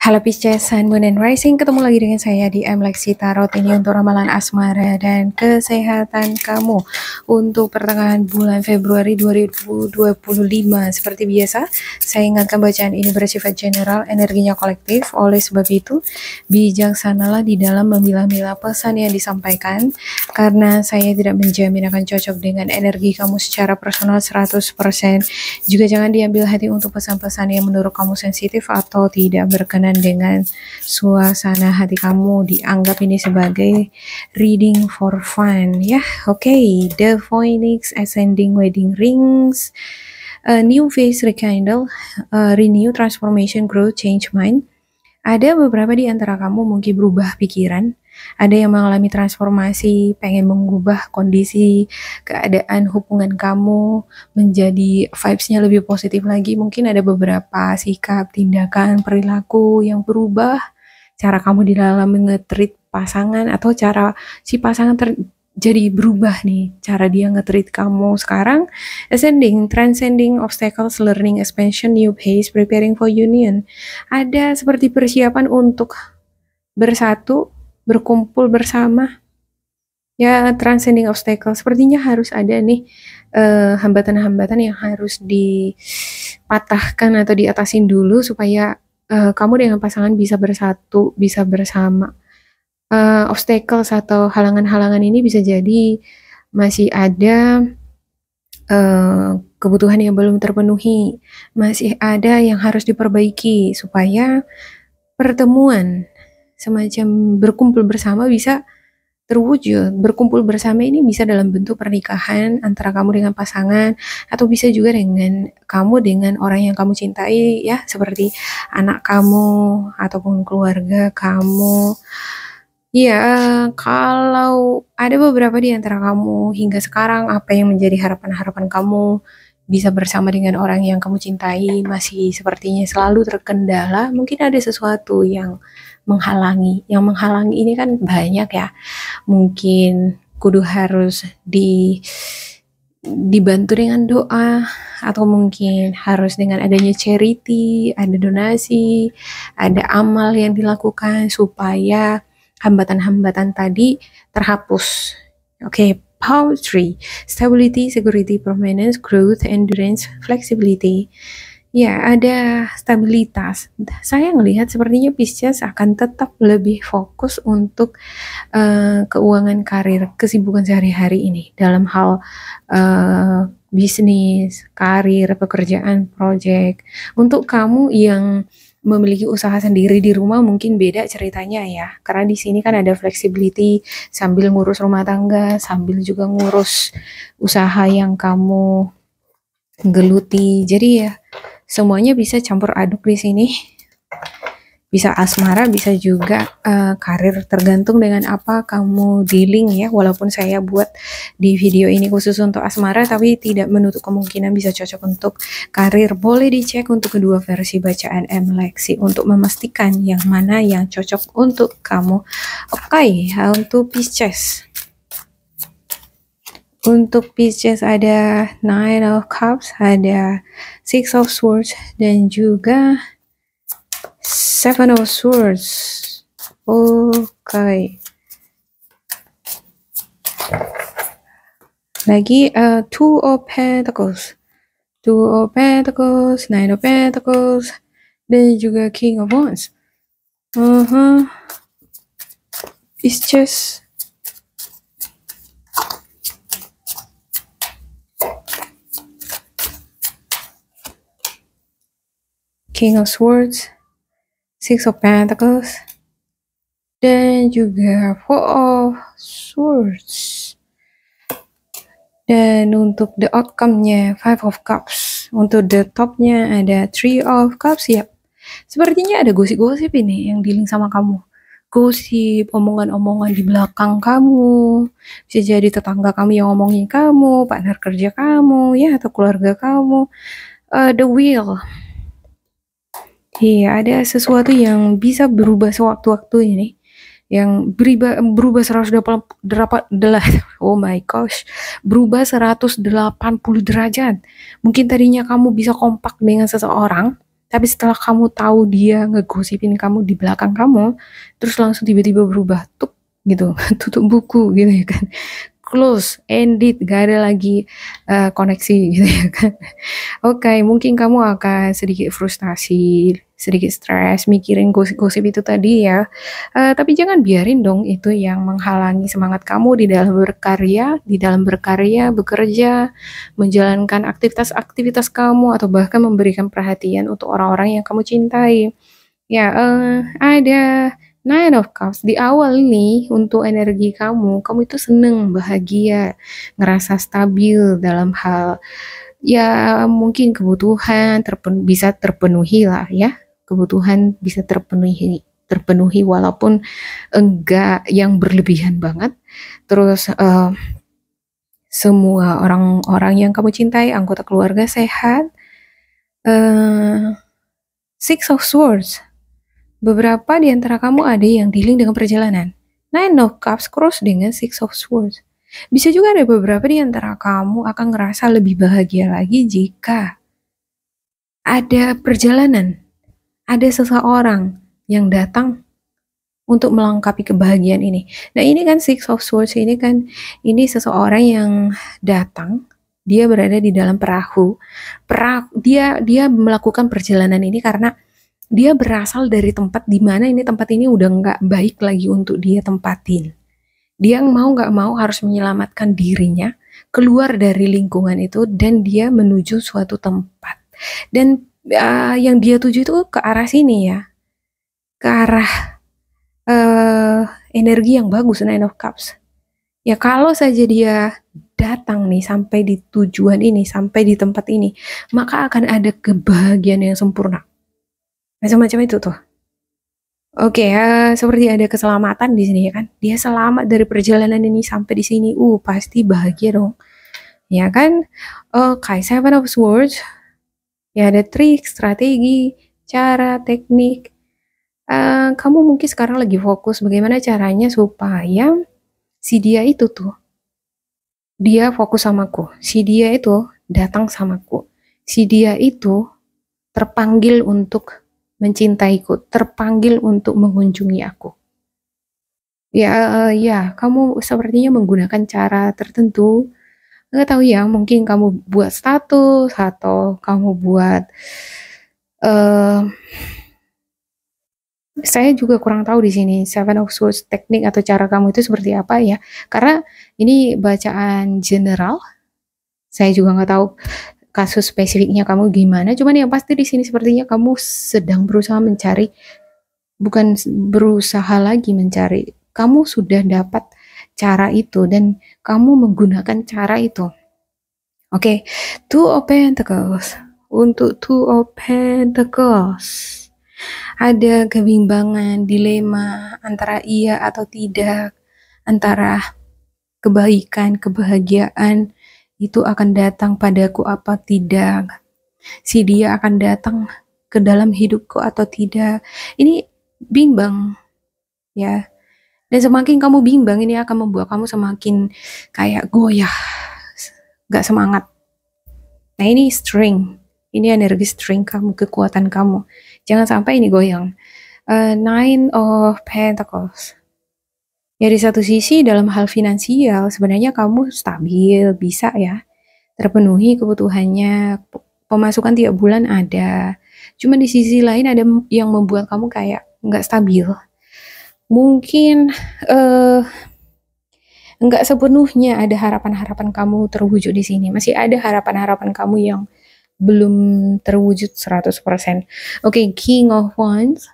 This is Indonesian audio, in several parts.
Halo Pisces, Sun, Moon, and Rising. Ketemu lagi dengan saya di Lexi Tarot. Ini untuk ramalan asmara dan kesehatan kamu untuk pertengahan bulan Februari 2025. Seperti biasa, saya ingatkan bacaan ini bersifat general, energinya kolektif. Oleh sebab itu, bijaksanalah di dalam memilah-milah pesan yang disampaikan, karena saya tidak menjamin akan cocok dengan energi kamu secara personal 100%. Juga jangan diambil hati untuk pesan-pesan yang menurut kamu sensitif atau tidak berkenan dengan suasana hati kamu. Dianggap ini sebagai reading for fun ya. Oke, The Phoenix Ascending Wedding Rings, a new phase rekindle, renew, transformation, growth, change mind. Ada beberapa di antara kamu mungkin berubah pikiran, ada yang mengalami transformasi, pengen mengubah kondisi, keadaan hubungan kamu menjadi vibes-nya lebih positif lagi. Mungkin ada beberapa sikap, tindakan, perilaku yang berubah, cara kamu di dalam nge-treat pasangan, atau cara si pasangan jadi berubah nih, cara dia nge-treat kamu sekarang. Ascending, transcending obstacles, learning, expansion, new pace, preparing for union. Ada seperti persiapan untuk bersatu, berkumpul bersama. Ya, transcending obstacles. Sepertinya harus ada nih hambatan-hambatan yang harus dipatahkan atau diatasin dulu supaya kamu dengan pasangan bisa bersatu, bisa bersama. Obstacles atau halangan-halangan ini bisa jadi masih ada kebutuhan yang belum terpenuhi, masih ada yang harus diperbaiki supaya pertemuan semacam berkumpul bersama bisa terwujud. Berkumpul bersama ini bisa dalam bentuk pernikahan antara kamu dengan pasangan, atau bisa juga dengan kamu dengan orang yang kamu cintai ya, seperti anak kamu ataupun keluarga kamu. Ya, kalau ada beberapa di antara kamu hingga sekarang, apa yang menjadi harapan-harapan kamu bisa bersama dengan orang yang kamu cintai masih sepertinya selalu terkendala. Mungkin ada sesuatu yang menghalangi. Yang menghalangi ini kan banyak ya. Mungkin kudu harus dibantu dengan doa, atau mungkin harus dengan adanya charity, ada donasi, ada amal yang dilakukan supaya hambatan-hambatan tadi terhapus. Oke, Palm Tree, stability, security, permanence, growth, endurance, flexibility. Ya, ada stabilitas. Saya melihat sepertinya Pisces akan tetap lebih fokus untuk keuangan karir, kesibukan sehari-hari ini dalam hal bisnis, karir, pekerjaan, project. Untuk kamu yang memiliki usaha sendiri di rumah mungkin beda ceritanya ya, karena di sini kan ada flexibility sambil ngurus rumah tangga, sambil juga ngurus usaha yang kamu geluti. Jadi ya semuanya bisa campur aduk di sini. Bisa asmara, bisa juga karir, tergantung dengan apa kamu dealing ya. Walaupun saya buat di video ini khusus untuk asmara, tapi tidak menutup kemungkinan bisa cocok untuk karir. Boleh dicek untuk kedua versi bacaan Lexi untuk memastikan yang mana yang cocok untuk kamu. Oke, untuk Pisces. Untuk Pisces ada Nine of Cups, ada Six of Swords, dan juga Seven of Swords. Oke. Lagi Two of Pentacles. Two of Pentacles, Nine of Pentacles, dan juga King of Wands. Pisces. King of Swords, Six of Pentacles, dan juga Four of Swords. Dan untuk the outcome-nya Five of Cups. Untuk the top-nya ada Three of Cups. Yap, sepertinya ada gosip-gosip ini yang dealing sama kamu. Gosip, omongan-omongan di belakang kamu. Bisa jadi tetangga kamu yang ngomongin kamu, partner kerja kamu, ya, atau keluarga kamu. The Wheel. Iya, ada sesuatu yang bisa berubah sewaktu-waktu ini, yang berubah 180 oh my gosh, berubah 180 derajat. Mungkin tadinya kamu bisa kompak dengan seseorang, Tapi setelah kamu tahu dia ngegosipin kamu di belakang kamu, terus langsung tiba-tiba berubah, tuk gitu, tutup buku gitu ya kan. Close, ended, gak ada lagi koneksi gitu ya kan. Oke, mungkin kamu akan sedikit frustasi, sedikit stres mikirin gosip-gosip itu tadi ya. Tapi jangan biarin dong itu yang menghalangi semangat kamu di dalam berkarya, bekerja, menjalankan aktivitas-aktivitas kamu atau bahkan memberikan perhatian untuk orang-orang yang kamu cintai. Ya, ada Nine of Cups di awal nih untuk energi kamu itu seneng, bahagia, ngerasa stabil dalam hal ya mungkin kebutuhan bisa terpenuhi lah ya. Kebutuhan bisa terpenuhi walaupun enggak yang berlebihan banget. Terus semua orang-orang yang kamu cintai, anggota keluarga sehat. Six of Swords. Beberapa di antara kamu ada yang dealing dengan perjalanan. Nine of Cups cross dengan Six of Swords. Bisa juga ada beberapa di antara kamu akan ngerasa lebih bahagia lagi jika ada perjalanan, ada seseorang yang datang untuk melengkapi kebahagiaan ini. Nah ini kan Six of Swords ini kan, ini seseorang yang datang, dia berada di dalam perahu dia melakukan perjalanan ini karena dia berasal dari tempat di mana tempat ini udah nggak baik lagi untuk dia tempatin. Dia mau nggak mau harus menyelamatkan dirinya keluar dari lingkungan itu dan dia menuju suatu tempat. Dan yang dia tuju itu ke arah sini ya, ke arah energi yang bagus, Nine of Cups. Ya kalau saja dia datang nih sampai di tujuan ini, sampai di tempat ini, maka akan ada kebahagiaan yang sempurna. Macam-macam itu tuh. Oke, seperti ada keselamatan di sini ya kan. Dia selamat dari perjalanan ini sampai di sini. Pasti bahagia dong. Ya kan? Oke, Seven of Swords. Ya ada trik, strategi, cara, teknik. Kamu mungkin sekarang lagi fokus bagaimana caranya supaya si dia itu tuh, dia fokus samaku. Si dia itu datang samaku. Si dia itu terpanggil untuk mencintaiku, terpanggil untuk mengunjungi aku. Ya, kamu sepertinya menggunakan cara tertentu. Nggak tahu ya, mungkin kamu buat status atau kamu buat saya juga kurang tahu di sini Seven of Swords teknik atau cara kamu itu seperti apa ya. Karena ini bacaan general. Saya juga nggak tahu kasus spesifiknya kamu gimana, cuman yang pasti di sini sepertinya kamu sedang berusaha mencari, bukan berusaha lagi mencari, kamu sudah dapat cara itu dan kamu menggunakan cara itu. Oke, Two of Pentacles. Untuk Two of Pentacles ada kebimbangan, dilema antara iya atau tidak, antara kebaikan, kebahagiaan itu akan datang padaku apa tidak, si dia akan datang ke dalam hidupku atau tidak. Ini bimbang ya, dan semakin kamu bimbang ini akan membuat kamu semakin kayak goyah, gak semangat. Nah ini string, ini energi string kamu, kekuatan kamu, jangan sampai ini goyang. Nine of Pentacles. Ya di satu sisi dalam hal finansial sebenarnya kamu stabil, bisa ya terpenuhi kebutuhannya, pemasukan tiap bulan ada. Cuma di sisi lain ada yang membuat kamu kayak nggak stabil. Mungkin nggak sepenuhnya ada harapan-harapan kamu terwujud di sini. Masih ada harapan-harapan kamu yang belum terwujud 100%. Oke, King of Wands.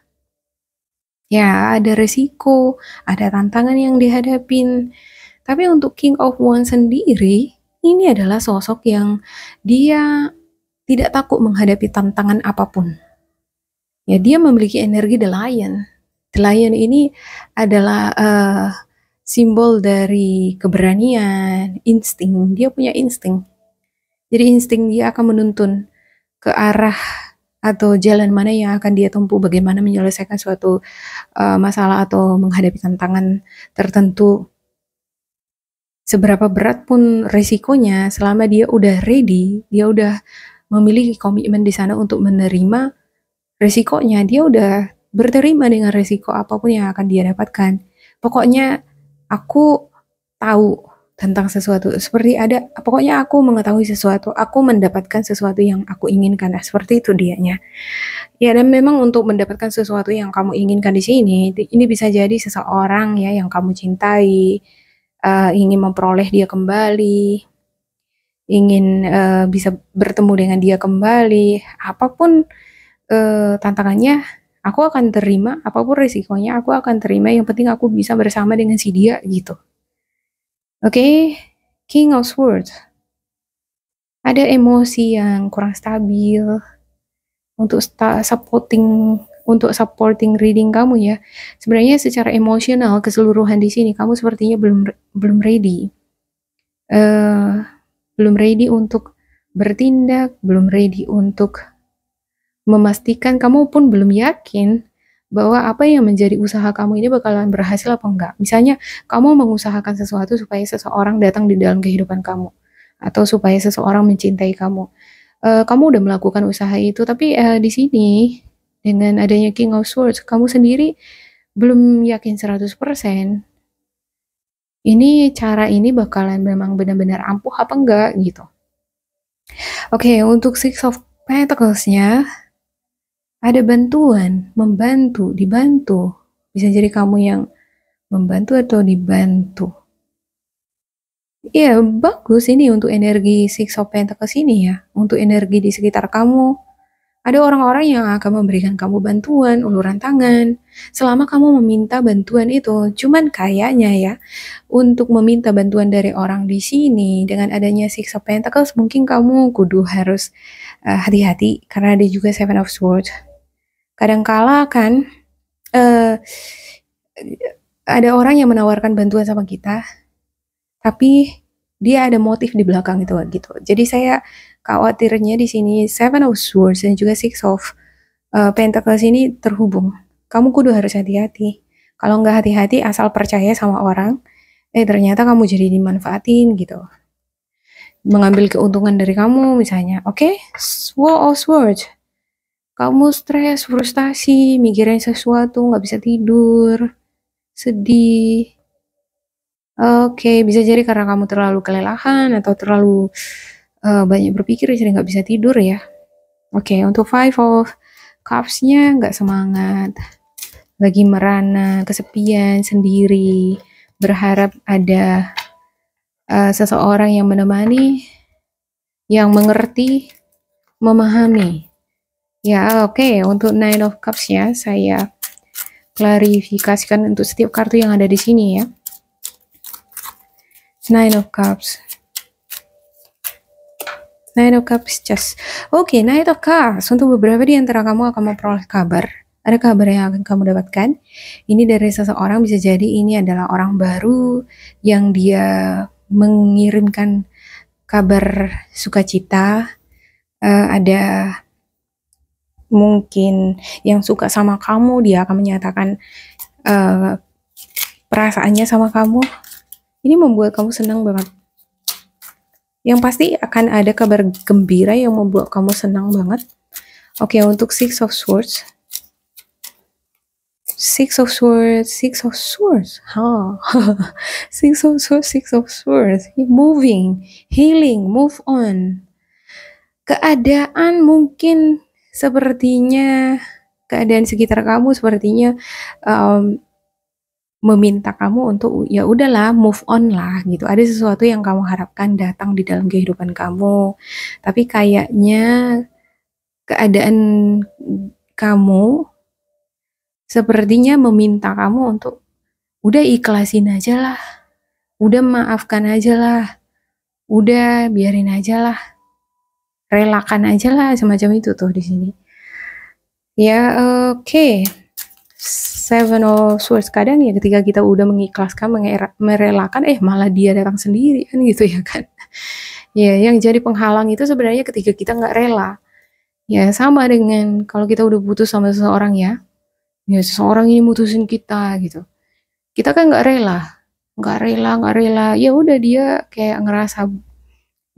Ya, ada resiko, ada tantangan yang dihadapin. Tapi untuk King of Wands sendiri, ini adalah sosok yang dia tidak takut menghadapi tantangan apapun. Ya, dia memiliki energi The Lion. The Lion ini adalah simbol dari keberanian, insting. Dia punya insting. Jadi insting dia akan menuntun ke arah atau jalan mana yang akan dia tempuh, bagaimana menyelesaikan suatu masalah atau menghadapi tantangan tertentu. Seberapa berat pun risikonya, selama dia udah ready, dia udah memiliki komitmen di sana untuk menerima, resikonya, dia udah berterima dengan resiko apapun yang akan dia dapatkan. Pokoknya aku tahu tentang sesuatu, seperti pokoknya aku mengetahui sesuatu, aku mendapatkan sesuatu yang aku inginkan. Nah, seperti itu dianya. Ya, dan memang untuk mendapatkan sesuatu yang kamu inginkan di sini, ini bisa jadi seseorang ya yang kamu cintai, ingin memperoleh dia kembali, ingin bisa bertemu dengan dia kembali, apapun tantangannya, aku akan terima, apapun risikonya aku akan terima, yang penting aku bisa bersama dengan si dia gitu. Oke, King of Swords. Ada emosi yang kurang stabil untuk supporting reading kamu ya. Sebenarnya secara emosional keseluruhan di sini kamu sepertinya belum ready. Belum ready untuk bertindak, belum ready untuk memastikan, kamu pun belum yakin bahwa apa yang menjadi usaha kamu ini bakalan berhasil apa enggak. Misalnya, kamu mengusahakan sesuatu supaya seseorang datang di dalam kehidupan kamu, atau supaya seseorang mencintai kamu. Kamu udah melakukan usaha itu, tapi di sini, dengan adanya King of Swords, kamu sendiri belum yakin 100%, ini cara ini bakalan memang benar-benar ampuh apa enggak, gitu. Oke, untuk Six of Pentacles-nya, ada bantuan, membantu, dibantu. Bisa jadi kamu yang membantu atau dibantu. Iya, bagus ini untuk energi Six of Pentacles ini ya. Untuk energi di sekitar kamu. Ada orang-orang yang akan memberikan kamu bantuan, uluran tangan. Selama kamu meminta bantuan itu. Cuman kayaknya ya, untuk meminta bantuan dari orang di sini, dengan adanya Six of Pentacles, mungkin kamu kudu harus hati-hati. Karena ada juga Seven of Swords. Kadangkala kan ada orang yang menawarkan bantuan sama kita, tapi dia ada motif di belakang itu gitu. Jadi saya khawatirnya di sini Seven of Swords dan juga Six of Pentacles ini terhubung. Kamu kudu harus hati-hati. Kalau nggak hati-hati asal percaya sama orang, ternyata kamu jadi dimanfaatin gitu. Mengambil keuntungan dari kamu misalnya. Oke, Four of Swords. Kamu stres, frustasi, mikirin sesuatu, nggak bisa tidur, sedih. Oke, bisa jadi karena kamu terlalu kelelahan atau terlalu banyak berpikir, jadi nggak bisa tidur ya. Oke, untuk Five of Cups-nya nggak semangat, lagi merana, kesepian, sendiri, berharap ada seseorang yang menemani, yang mengerti, memahami. Ya, oke. Untuk Nine of Cups ya, saya klarifikasikan untuk setiap kartu yang ada di sini ya. Nine of Cups. Nine of Cups just. Oke, Nine of Cups. Untuk beberapa di antara kamu akan memperoleh kabar. Ada kabar yang akan kamu dapatkan. Ini dari seseorang, bisa jadi ini adalah orang baru yang dia mengirimkan kabar sukacita. Ada mungkin yang suka sama kamu, dia akan menyatakan perasaannya sama kamu. Ini membuat kamu senang banget. Yang pasti akan ada kabar gembira yang membuat kamu senang banget. Oke, untuk Six of Swords. Six of Swords, Six of Swords. Six of Swords, Six of Swords. Moving, healing, move on. Keadaan mungkin sepertinya, keadaan sekitar kamu sepertinya meminta kamu untuk ya udahlah, move on lah gitu. Ada sesuatu yang kamu harapkan datang di dalam kehidupan kamu, tapi kayaknya keadaan kamu sepertinya meminta kamu untuk udah ikhlasin aja lah, udah maafkan aja lah, udah biarin aja lah, relakan aja lah, semacam itu tuh di sini. Ya, oke. Seven of Swords, kadang ya ketika kita udah mengikhlaskan, merelakan, malah dia datang sendiri kan gitu ya kan. Ya, yang jadi penghalang itu sebenarnya ketika kita nggak rela. Ya, sama dengan kalau kita udah putus sama seseorang ya seseorang ini mutusin kita gitu. Kita kan nggak rela. Ya udah, dia kayak ngerasa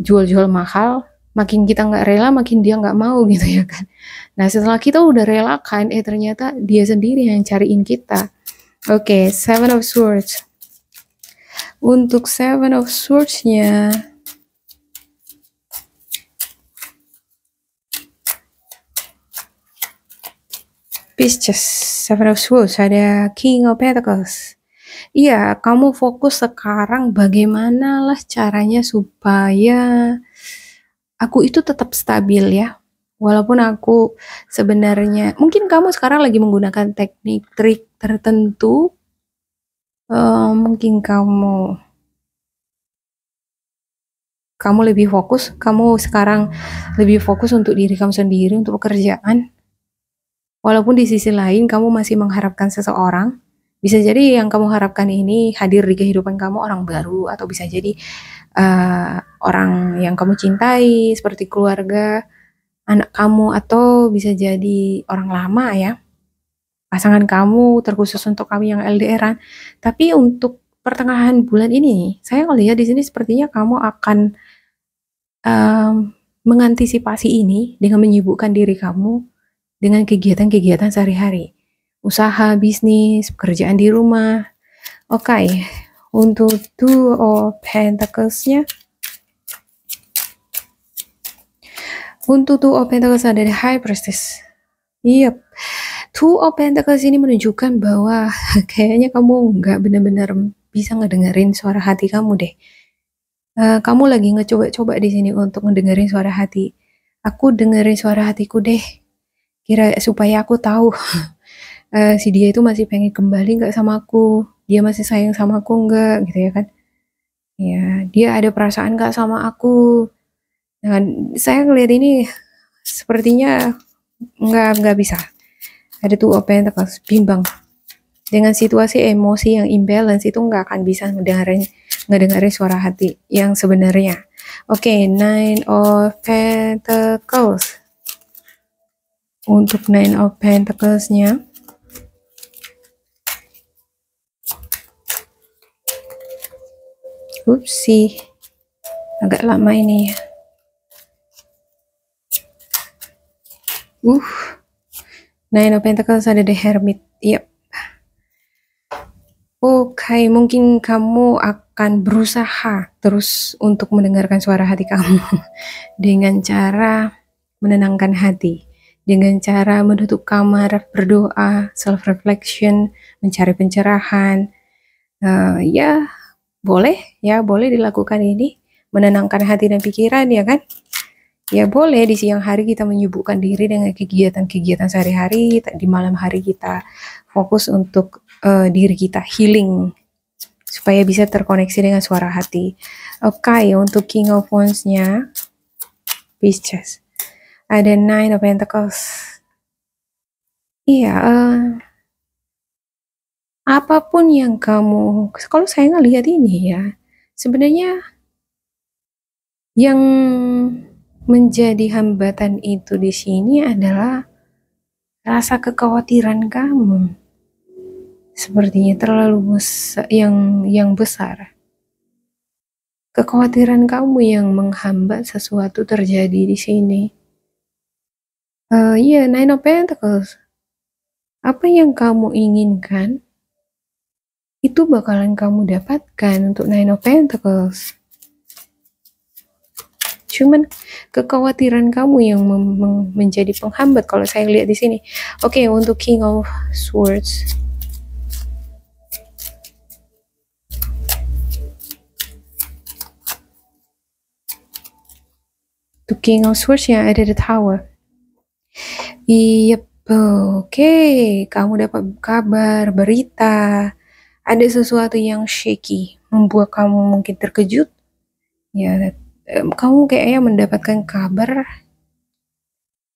jual-jual mahal, makin kita nggak rela, makin dia nggak mau gitu ya kan. Nah setelah kita udah relakan, ternyata dia sendiri yang cariin kita. Oke, Seven of Swords. Untuk Seven of Swords-nya, Pisces, Seven of Swords, ada King of Pentacles. Iya, kamu fokus sekarang bagaimana lah caranya supaya aku itu tetap stabil ya. Walaupun aku sebenarnya, mungkin kamu sekarang lagi menggunakan teknik trik tertentu, mungkin kamu lebih fokus, kamu sekarang lebih fokus untuk diri kamu sendiri, untuk pekerjaan. Walaupun di sisi lain kamu masih mengharapkan seseorang, bisa jadi yang kamu harapkan ini hadir di kehidupan kamu orang baru, atau bisa jadi orang yang kamu cintai seperti keluarga, anak kamu, atau bisa jadi orang lama ya, pasangan kamu, terkhusus untuk kamu yang LDRan. Tapi untuk pertengahan bulan ini, saya melihat di sini sepertinya kamu akan mengantisipasi ini dengan menyibukkan diri kamu dengan kegiatan-kegiatan sehari-hari, usaha, bisnis, pekerjaan di rumah. Oke, untuk Two of Pentacles-nya, untuk Two of Pentacles ada the High Priestess. Yep, Two of Pentacles ini menunjukkan bahwa kayaknya kamu nggak benar-benar bisa ngedengerin suara hati kamu deh. Kamu lagi ngecoba-coba di sini untuk ngedengerin suara hati. Aku dengerin suara hatiku deh, kira supaya aku tahu si dia itu masih pengen kembali nggak sama aku, dia masih sayang sama aku nggak, gitu ya kan. Ya, dia ada perasaan nggak sama aku. Nah, saya ngeliat ini sepertinya nggak bisa. Ada Two of Pentacles, bimbang. Dengan situasi emosi yang imbalance itu nggak akan bisa ngedengerin suara hati yang sebenarnya. Oke, Nine of Pentacles. Untuk Nine of Pentacles-nya, upsi, agak lama ini ya. Nine of Pentacles ada the Hermit. Yep. Oke, mungkin kamu akan berusaha terus untuk mendengarkan suara hati kamu dengan cara menenangkan hati, dengan cara menutup kamar, berdoa, self-reflection, mencari pencerahan. Ya, boleh dilakukan ini, menenangkan hati dan pikiran ya kan. Ya boleh di siang hari kita menyibukkan diri dengan kegiatan-kegiatan sehari-hari, di malam hari kita fokus untuk diri kita healing supaya bisa terkoneksi dengan suara hati. Oke, untuk King of Wands-nya, Pisces, ada Nine of Pentacles. Iya, apapun yang kamu, kalau saya ngelihat ini ya, sebenarnya yang menjadi hambatan itu di sini adalah rasa kekhawatiran kamu. Sepertinya terlalu yang besar. Kekhawatiran kamu yang menghambat sesuatu terjadi di sini. Iya, Nine of Pentacles. Apa yang kamu inginkan itu bakalan kamu dapatkan untuk Nine of Pentacles. Cuman kekhawatiran kamu yang menjadi penghambat kalau saya lihat di sini. Oke, untuk King of Swords. Untuk King of Swords yang ada di Tower. Iya, oke, kamu dapat kabar, berita, ada sesuatu yang shaky, membuat kamu mungkin terkejut. Ya, kamu kayaknya mendapatkan kabar,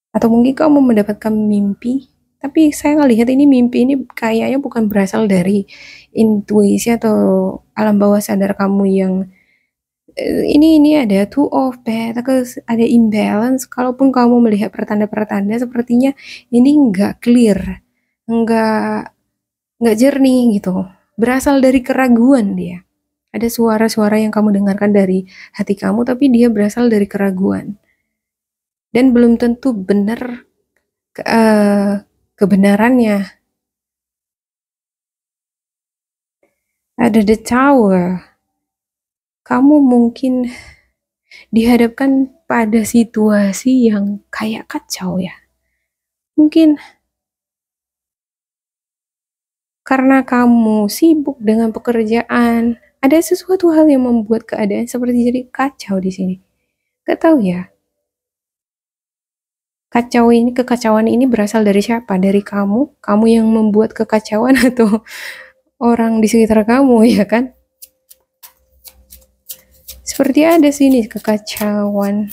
atau mungkin kamu mendapatkan mimpi, tapi saya ngelihat ini mimpi ini kayaknya bukan berasal dari intuisi atau alam bawah sadar kamu yang ini ada Two of Pentacles, ada imbalance. Kalaupun kamu melihat pertanda-pertanda, sepertinya ini nggak clear, nggak jernih gitu, berasal dari keraguan dia. Ada suara-suara yang kamu dengarkan dari hati kamu, tapi dia berasal dari keraguan. dan belum tentu benar kebenarannya. Ada the tower. Kamu mungkin dihadapkan pada situasi yang kayak kacau ya. Mungkin karena kamu sibuk dengan pekerjaan, ada sesuatu hal yang membuat keadaan seperti jadi kacau di sini. Gak tahu ya. Kekacauan ini berasal dari siapa? Dari kamu? Kamu yang membuat kekacauan atau orang di sekitar kamu, ya kan? Seperti ada sini kekacauan.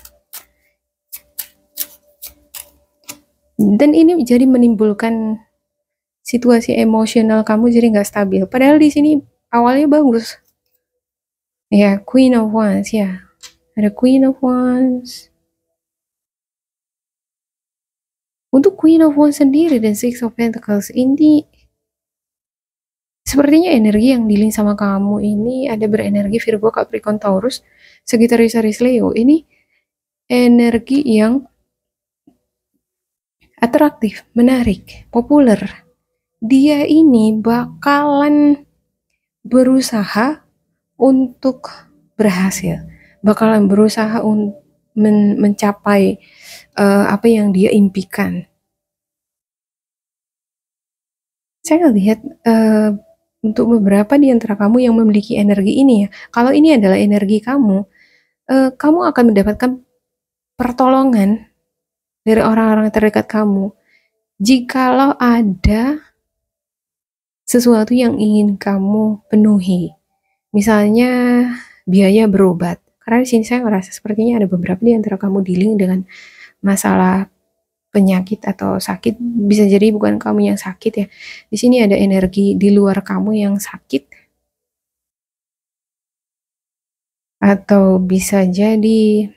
Dan ini jadi menimbulkan situasi emosional kamu jadi nggak stabil. Padahal di sini awalnya bagus. Ya, Queen of Wands ya. Ada Queen of Wands. Untuk Queen of Wands sendiri dan Six of Pentacles ini sepertinya energi yang dealing sama kamu ini ada berenergi Virgo, Capricorn, Taurus, Sagittarius, Aries, Leo. Ini energi yang atraktif, menarik, populer. Dia ini bakalan berusaha untuk berhasil, bakalan berusaha untuk mencapai apa yang dia impikan. Saya lihat untuk beberapa di antara kamu yang memiliki energi ini ya, kalau ini adalah energi kamu, kamu akan mendapatkan pertolongan dari orang-orang terdekat kamu. Jikalau ada sesuatu yang ingin kamu penuhi, misalnya biaya berobat. Karena di sini saya merasa sepertinya ada beberapa di antara kamu dealing dengan masalah penyakit atau sakit. Bisa jadi bukan kamu yang sakit ya. Di sini ada energi di luar kamu yang sakit. Atau bisa jadi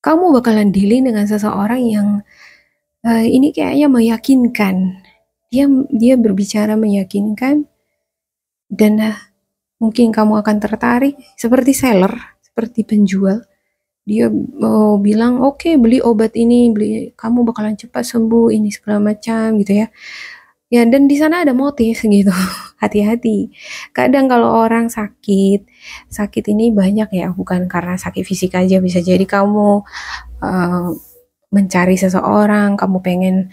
kamu bakalan dealing dengan seseorang yang ini kayaknya meyakinkan. Dia berbicara meyakinkan dan mungkin kamu akan tertarik seperti seller, seperti penjual. Dia mau bilang, oke, beli obat ini, kamu bakalan cepat sembuh, ini segala macam gitu ya. Ya, dan di sana ada motif gitu. Hati-hati. Kadang kalau orang sakit ini banyak ya, bukan karena sakit fisik aja, bisa jadi kamu mencari seseorang, kamu pengen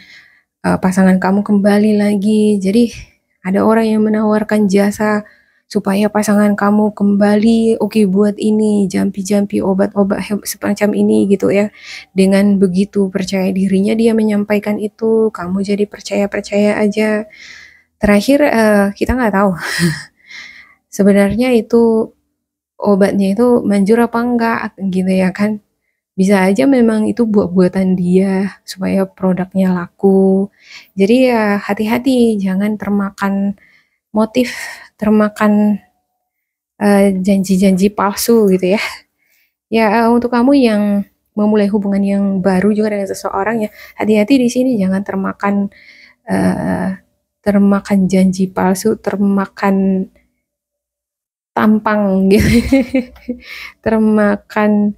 pasangan kamu kembali lagi. Jadi ada orang yang menawarkan jasa supaya pasangan kamu kembali, oke, buat ini, jampi-jampi obat-obat semacam ini gitu ya. Dengan begitu percaya dirinya dia menyampaikan itu, kamu jadi percaya-percaya aja. Terakhir kita nggak tahu sebenarnya itu obatnya itu manjur apa enggak gitu ya kan. Bisa aja memang itu buat-buatan dia supaya produknya laku. Jadi ya hati-hati, jangan termakan motif, termakan janji-janji palsu gitu ya. Ya untuk kamu yang memulai hubungan yang baru juga dengan seseorang ya, hati-hati di sini, jangan termakan janji palsu, termakan tampang gitu. Termakan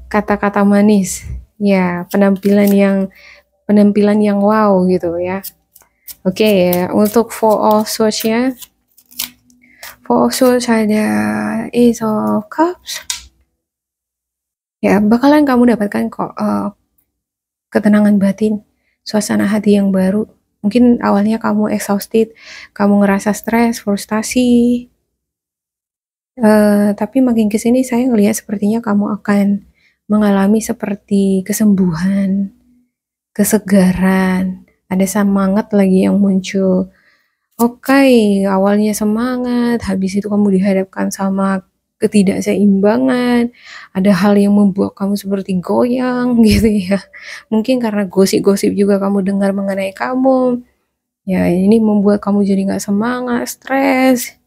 kata-kata manis. Ya, penampilan yang wow gitu ya. Oke ya, untuk Four of Swords-nya, Four of Swords ada Ace of Cups. Ya, bakalan kamu dapatkan kok ketenangan batin, suasana hati yang baru. Mungkin awalnya kamu exhausted, kamu ngerasa stres, frustasi. Tapi makin kesini saya ngelihat sepertinya kamu akan mengalami seperti kesembuhan, kesegaran, ada semangat lagi yang muncul. Oke, awalnya semangat, habis itu kamu dihadapkan sama ketidakseimbangan, ada hal yang membuat kamu seperti goyang gitu ya. Mungkin karena gosip-gosip juga kamu dengar mengenai kamu. Ya, ini membuat kamu jadi nggak semangat, stres.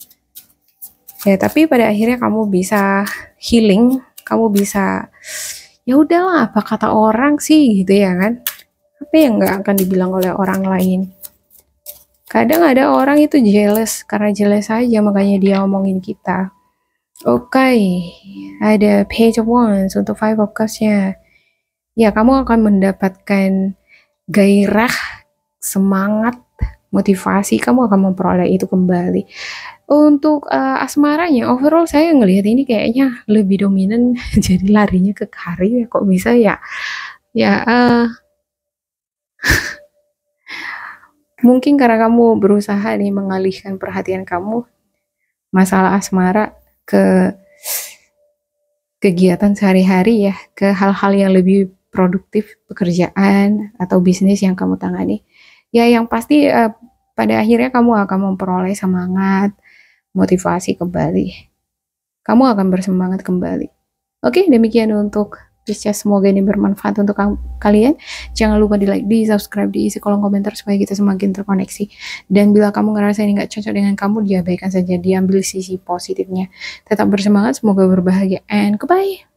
Ya, tapi pada akhirnya kamu bisa healing, kamu bisa ya udahlah, apa kata orang sih gitu ya kan. Apa yang nggak akan dibilang oleh orang lain. Kadang ada orang itu jealous, karena jealous aja makanya dia omongin kita. Oke, ada Page of Wands untuk Five of Cups-nya. Ya, kamu akan mendapatkan gairah, semangat, motivasi, kamu akan memperoleh itu kembali. Untuk asmaranya, overall saya ngelihat ini kayaknya lebih dominan jadi larinya ke karir, kok bisa ya? Ya, mungkin karena kamu berusaha nih mengalihkan perhatian kamu masalah asmara ke kegiatan sehari-hari ya, ke hal-hal yang lebih produktif, pekerjaan atau bisnis yang kamu tangani. Ya yang pasti pada akhirnya kamu akan memperoleh semangat, motivasi kembali. Kamu akan bersemangat kembali. Oke, demikian untuk Pisces. Semoga ini bermanfaat untuk kalian. Jangan lupa di like, di subscribe, diisi kolom komentar supaya kita semakin terkoneksi. Dan bila kamu ngerasa ini nggak cocok dengan kamu, diabaikan saja, diambil sisi positifnya. Tetap bersemangat, semoga berbahagia, and goodbye.